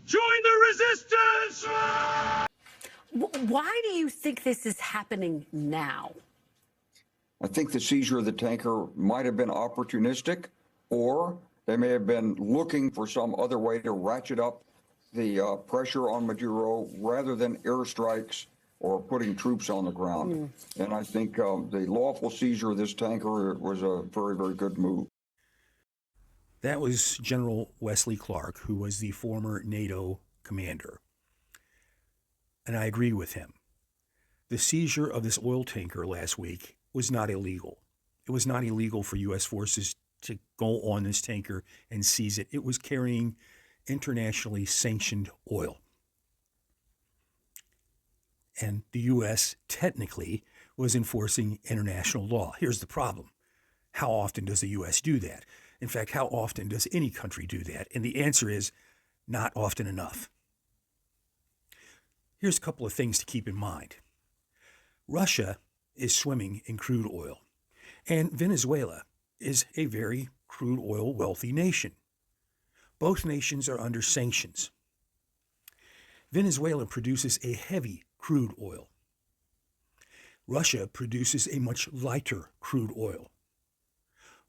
Join the resistance! Why do you think this is happening now? I think the seizure of the tanker might have been opportunistic, or they may have been looking for some other way to ratchet up the pressure on Maduro rather than airstrikes or putting troops on the ground. And I think the lawful seizure of this tanker was a very, very good move. That was General Wesley Clark, who was the former NATO commander. And I agree with him. The seizure of this oil tanker last week was not illegal. It was not illegal for U.S. forces to go on this tanker and seize it. It was carrying internationally sanctioned oil. And the U.S. technically was enforcing international law. Here's the problem. How often does the U.S. do that? In fact, how often does any country do that? And the answer is not often enough. Here's a couple of things to keep in mind. Russia is swimming in crude oil, and Venezuela is a very crude oil wealthy nation. Both nations are under sanctions. Venezuela produces a heavy crude oil. Russia produces a much lighter crude oil.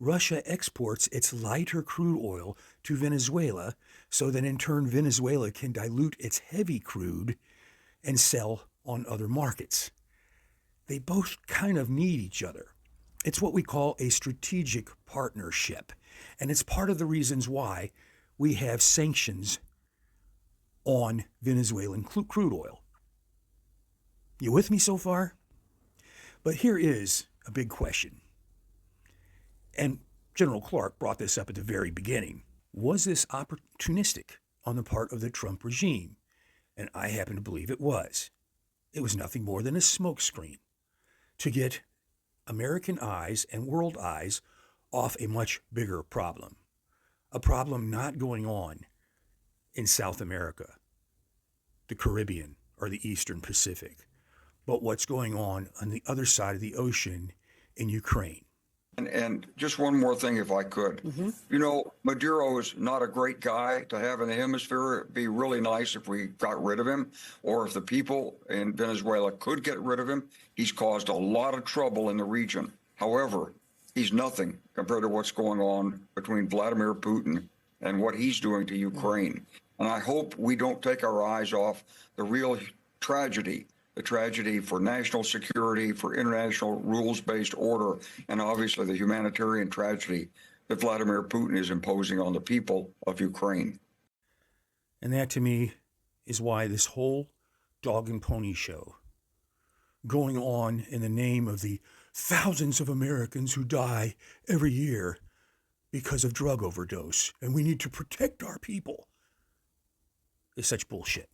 Russia exports its lighter crude oil to Venezuela so that in turn Venezuela can dilute its heavy crude and sell on other markets. They both kind of need each other. It's what we call a strategic partnership, and it's part of the reasons why we have sanctions on Venezuelan crude oil. You with me so far? But here is a big question. And General Clark brought this up at the very beginning. Was this opportunistic on the part of the Trump regime? And I happen to believe it was. It was nothing more than a smokescreen to get American eyes and world eyes off a much bigger problem. A problem not going on in South America, the Caribbean, or the Eastern Pacific, but what's going on the other side of the ocean in Ukraine. And just one more thing, if I could. You know, Maduro is not a great guy to have in the hemisphere. It'd be really nice if we got rid of him, or if the people in Venezuela could get rid of him. He's caused a lot of trouble in the region. However, he's nothing compared to what's going on between Vladimir Putin and what he's doing to Ukraine. And I hope we don't take our eyes off the real tragedy, the tragedy for national security, for international rules-based order, and obviously the humanitarian tragedy that Vladimir Putin is imposing on the people of Ukraine. And that, to me, is why this whole dog and pony show going on in the name of the thousands of Americans who die every year because of drug overdose, and we need to protect our people, is such bullshit.